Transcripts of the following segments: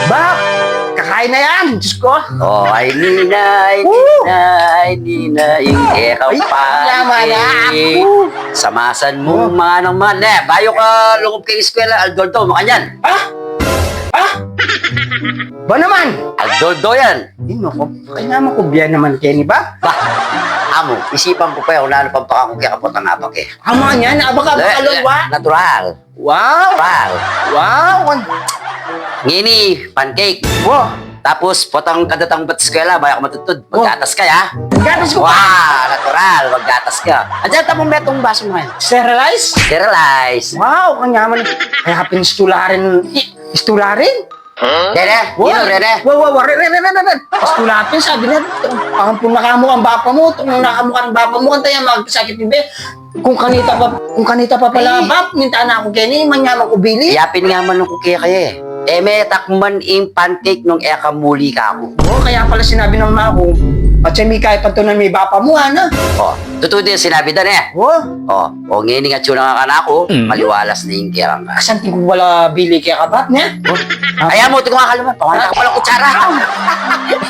Bak, kakain na yan. Diyos ko. Oh, ay ninay, ikaw pa. Tama na. Samasan mo mga naman. Bayo ka lungkop kay eskwela, Aldoldo, mga yan. Ha? Ha? Ba naman? Aldoldo yan. Hindi mo ko. Kaya makubiyan naman, Kenny ba? Ba, amo, isipan ko pa yung ano pang pakakong kaya kapot ang apak eh. Ama niyan, abaka-alwa. Natural. Wow. Natural. Wow. Ngini, pancake. Wow. Tapos, potang kadatang ba't eskwela, bayo ka matutod. Maggatas ka, ya? Gatas ko pa. Wow, natural, maggatas ka. Andiyan, tapong betong baso mo ngayon. Sterilize? Sterilize. Wow, kanyaman. Kaya pinstularin. Istularin? Dede, Wow. yun, dede. Wow. Istularin, sabi na. Ang nakamukha ang bapa mo. Itong nakamukha ang bapa mo. Kantaya magsakit ni Be. Kung kanita pa pala, bap. Minta na ako, Kenny. Manyaman ko, Billy. Iyapin nga man nung kukaya kaya eh. May takman ing pancake nung eka muli ka ako. Oo, kaya pala sinabi ng mga ko. At siya may kahit pa ito na may bapa mo, ano? Oh, totoo din sinabi doon eh. Oo. Oh, ngini nga tsura nga kanako, maliwalas na yung kirang ka. Kasan tingko wala Billy kaya kapat niya? Kaya mo, ito nga kaluman, pawala ka pala kutsara.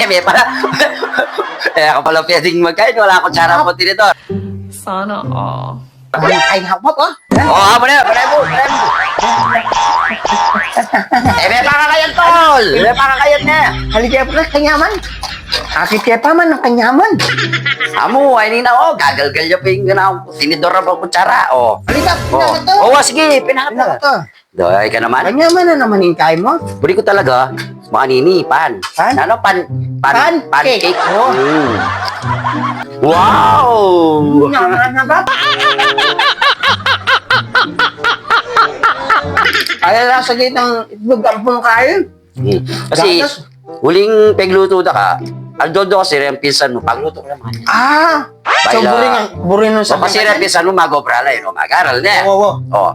May pala, ka pala pwedeng magkain, wala kutsara po tinidor. Sana all. Kain hakot, oh. Oh, mo. May pakakayan tol! May pakakayan na! Haligaya pala, kanyaman. Akit kaya pa man ng kanyaman. Amo, ay nina ko, gagalgal niya pa yung tinidor na pa kutsara. Oh. Halika, Oh, pinaka to. oh, sige, pinaka Pinaka to. Doy ka naman. Kanyaman na naman yung kain mo. Buri ko talaga, mga nini, pan. Pan? Ano, pancake. Pancake. Oh. Wow! Kanyaman na ba? Alala sa gitang itlog ang pungkain. Kasi, Gatas? huling pegluto da ka, Aldodo kasi rin pinsan mo, pagluto ko naman. Ah! So, Baila. burin nun So, sa kasi rin pinsan mo, mag-obrala yun, mag-aral na. Oo. Oh.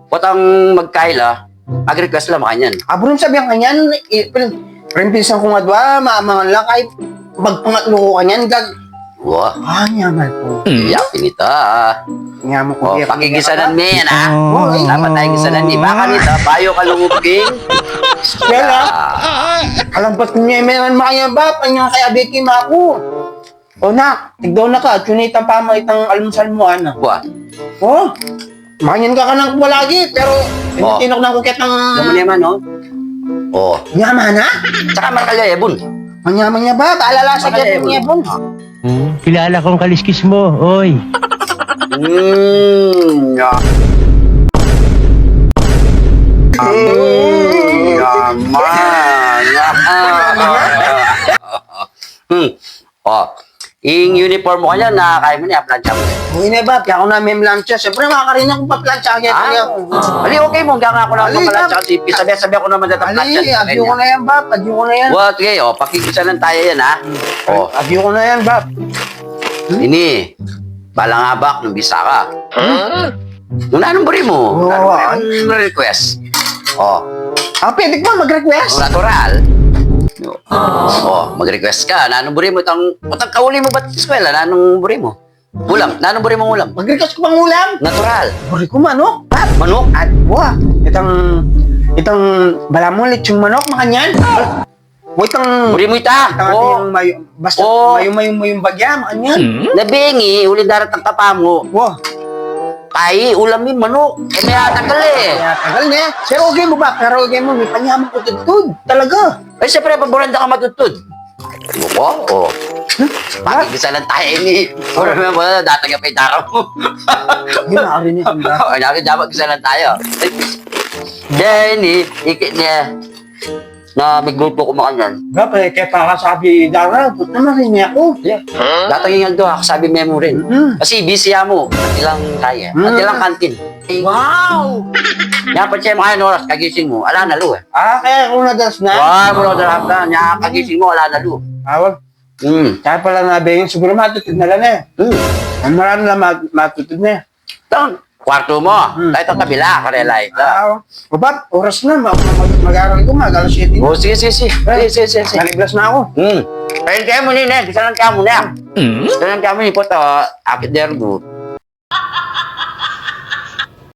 Potang magkaila, mag-request lang makanyan. Burin sabi ang kanyan, rimpisan ko nga ba, maamangan lang kahit magpangatlo ko kanyan, Wow. nyaman po. Yapin ito. Nyaman ko. Oh, pakigisanan mo yan, ha? Oh, ay. Dapat tayo gisanan ni. Baka nito, bayo ka lumuping. Kaya, alampas ko niya, meron makanya ba, panyang kaya Becky Maku. O nak, tigdaw na ka, tunitan pa mo itang almusal mo, ana. Wah. Oh, makanyan ka ng palagi, pero Oh. tinok ng kukit ng... Alam mo naman, no? Oh. Yaman, ha? Tsaka markalya, ebon. Manyaman niya ba? Kaalala sa kaya niya, bon. Kilala kong kaliskis mo, oy. Yeah. Oh, yung uniform mo kanya, nakakain mo niya, plancha mo. Uy na ba, kaya ako na may plancha. Siyempre, makakarin akong pa-plancha. Ali, okay mo, ganga ako na Ali, plancha kasi sabi ako naman dito plancha. Ali, abyo ko na yan, Bap. Abyo ko na yan. What, okay, oh, pakikisa lang tayo yan, ha? Oh, Abyo ko na yan, Bap. ini, balangabak ng bisa ka. Nung anong buri mo? Oo, Anong request? Oh, Pwede ko mag-request? natural. Mag-request ka. Nanong buri mo itang kauli mo ba't eskwela? Nanong buri mo? Ulam. Nanong buri mong ulam? Mag-request ko pang ulam? Natural. Buri ko manok. Manok? At, itang balamulit yung manok, makanyan. Itang, Buri mo ita. yung mayo, basta Oh. mayo yung bagya, makanyan. Nabingi, uli darat ang tapa mo. Wow. Tay, ulam yung manok. May atagal eh. Kaya tagal na. Pero okay mo ba? Pero okay mo, may panyaman ko tutod. Talaga. Ay, siyempre, paboranda ka matutod. Oo. Pakikisa lang tayo ni. Puro naman mo, datang yung pitara mo. Yun na rin yan. Ay, nakikita lang tayo. Jenny, ikit niya. Na may grupo kumakanyan. Bap, kaya pa kasabi, Dara, ba't naman rin niya ako? Yeah. Datang yung aldo, kasabi memo rin. Kasi busy mo. At ilang kaya. At ilang kantin. Wow! Dapat siya mga oras, kagising mo. Ala na lu eh. Kaya kung nadas na. Wow, muna darap na. Nya, kagising mo, ala na lu. Awag. Kaya pala nabi yun, siguro matutod na lang eh. Ang marami lang matutod na eh. Tang, kwarto mo. Tayo itong kabila, karelay. O ba't, oras na, mag-aaral ko, mag-alas 7. Oh, sige. Sige. Naliblas na ako. Ayun kayo mo nina, kisalan kayo mo na. Kisalan kayo mo ni po to, akit dergo.